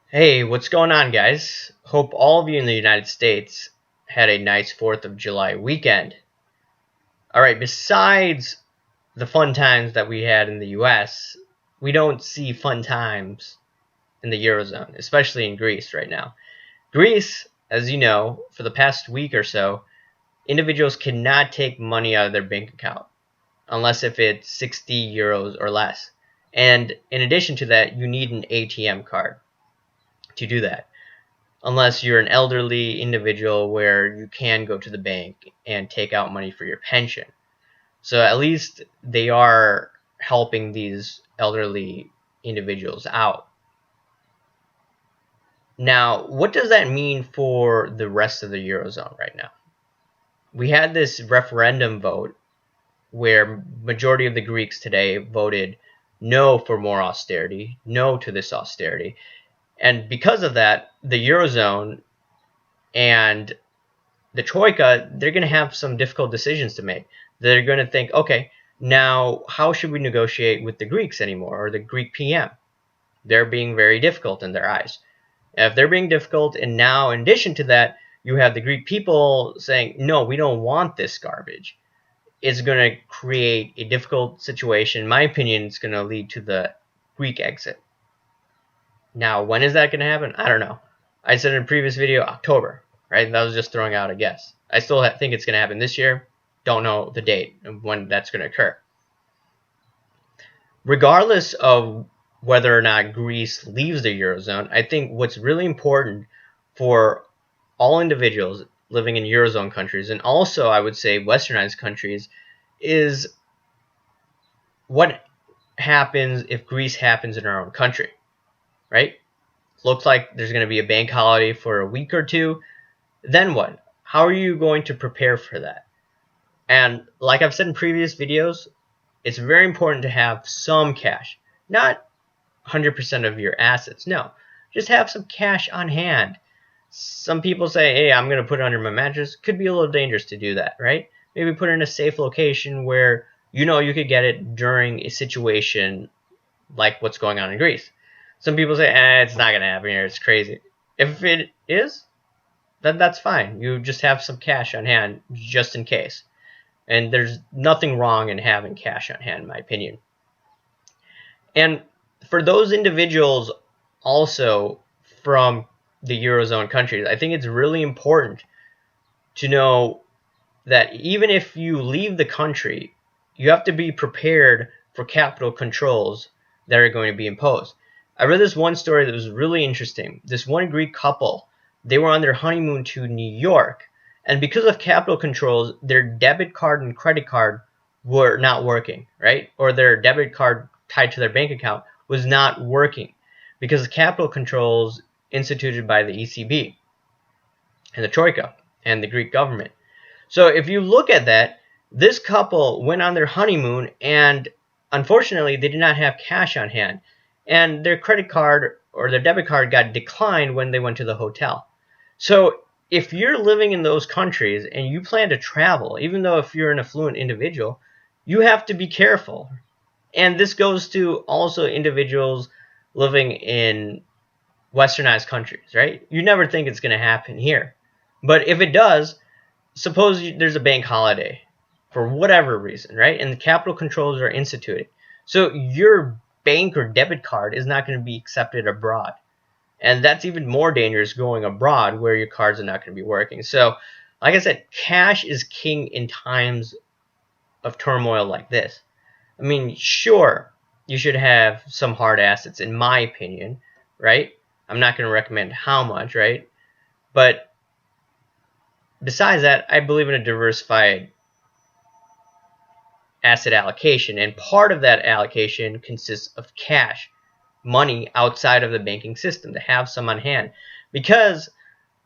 Hey, what's going on, guys? Hope all of you in the United States had a nice 4th of July weekend. Alright, besides the fun times that we had in the US, we don't see fun times in the Eurozone, especially in Greece right now. Greece, as you know, for the past week or so, individuals cannot take money out of their bank account unless if it's 60 euros or less. And in addition to that, you need an ATM card to do that, unless you're an elderly individual where you can go to the bank and take out money for your pension. So at least they are helping these elderly individuals out. Now, what does that mean for the rest of the Eurozone right now? We had this referendum vote where majority of the Greeks today voted no for more austerity, no to this austerity. And because of that, the Eurozone and the Troika, they're going to have some difficult decisions to make. They're going to think, okay, now how should we negotiate with the Greeks anymore, or the Greek PM? They're being very difficult in their eyes. If they're being difficult, and now in addition to that, you have the Greek people saying, no, we don't want this garbage, it's going to create a difficult situation. In my opinion, it's going to lead to the Greek exit. Now, when is that going to happen? I don't know. I said in a previous video, October, right? That was just throwing out a guess. I still think it's going to happen this year. Don't know the date of when that's going to occur. Regardless of whether or not Greece leaves the Eurozone, I think what's really important for all individuals living in Eurozone countries, and also I would say westernized countries, is what happens if Greece happens in our own country, right? Looks like there's going to be a bank holiday for a week or two. Then what? How are you going to prepare for that? And like I've said in previous videos, it's very important to have some cash. Not 100% of your assets. No, just have some cash on hand. Some people say, hey, I'm going to put it under my mattress. Could be a little dangerous to do that, right? Maybe put it in a safe location where you know you could get it during a situation like what's going on in Greece. Some people say, it's not going to happen here. It's crazy. If it is, then that's fine. You just have some cash on hand just in case. And there's nothing wrong in having cash on hand, in my opinion. And for those individuals also from the Eurozone countries, I think it's really important to know that even if you leave the country, you have to be prepared for capital controls that are going to be imposed. I read this one story that was really interesting. This one Greek couple, they were on their honeymoon to New York, and because of capital controls, their debit card and credit card were not working, right? Or their debit card tied to their bank account was not working because of capital controls instituted by the ECB and the Troika and the Greek government. So if you look at that, this couple went on their honeymoon and unfortunately they did not have cash on hand, and their credit card or their debit card got declined when they went to the hotel. So if you're living in those countries and you plan to travel, even though if you're an affluent individual, you have to be careful. And this goes to also individuals living in westernized countries, right? You never think it's going to happen here. But if it does, suppose there's a bank holiday for whatever reason, right? And the capital controls are instituted. So your bank or debit card is not going to be accepted abroad. And that's even more dangerous going abroad where your cards are not going to be working. So, like I said, cash is king in times of turmoil like this. I mean, sure, you should have some hard assets, in my opinion, right? I'm not going to recommend how much, right? But besides that, I believe in a diversified asset allocation. And part of that allocation consists of cash, money outside of the banking system, to have some on hand. Because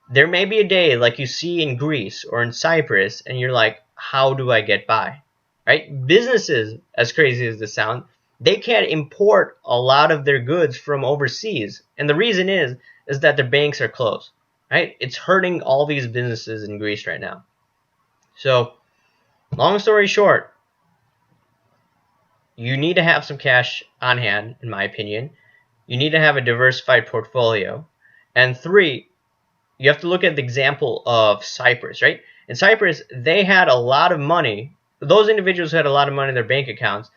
there may be a day like you see in Greece or in Cyprus, and you're like, how do I get by? Right? Businesses, as crazy as this sounds, they can't import a lot of their goods from overseas. And the reason is that their banks are closed. Right? It's hurting all these businesses in Greece right now. So, long story short, you need to have some cash on hand, in my opinion. You need to have a diversified portfolio. And three, you have to look at the example of Cyprus, right? In Cyprus, they had a lot of money. Those individuals who had a lot of money in their bank accounts,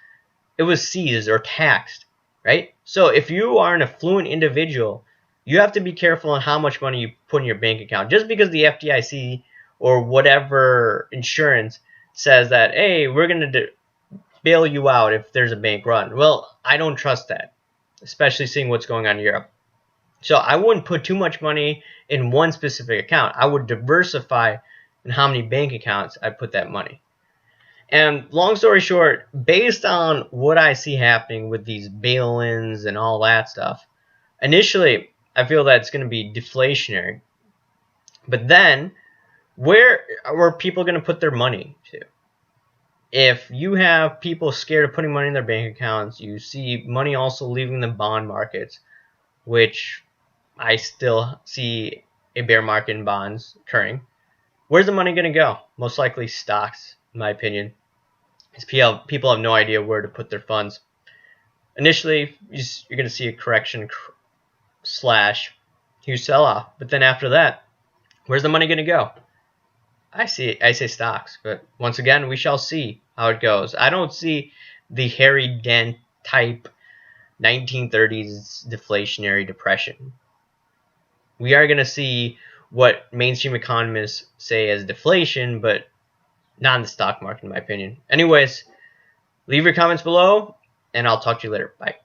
it was seized or taxed, right? So if you are an affluent individual, you have to be careful on how much money you put in your bank account. Just because the FDIC or whatever insurance says that, hey, we're going to bail you out if there's a bank run. Well, I don't trust that, especially seeing what's going on in Europe. So I wouldn't put too much money in one specific account. I would diversify in how many bank accounts I put that money. And long story short, based on what I see happening with these bail-ins and all that stuff, initially I feel that it's going to be deflationary. But then, where are people going to put their money to? If you have people scared of putting money in their bank accounts, you see money also leaving the bond markets, which I still see a bear market in bonds occurring. Where's the money going to go? Most likely stocks, in my opinion. Because people have no idea where to put their funds. Initially, you're going to see a correction / huge sell-off. But then after that, where's the money going to go? I say stocks. But once again, we shall see how it goes. I don't see the Harry Dent type 1930s deflationary depression. We are going to see what mainstream economists say as deflation, but not in the stock market, in my opinion. Anyways, leave your comments below, and I'll talk to you later. Bye.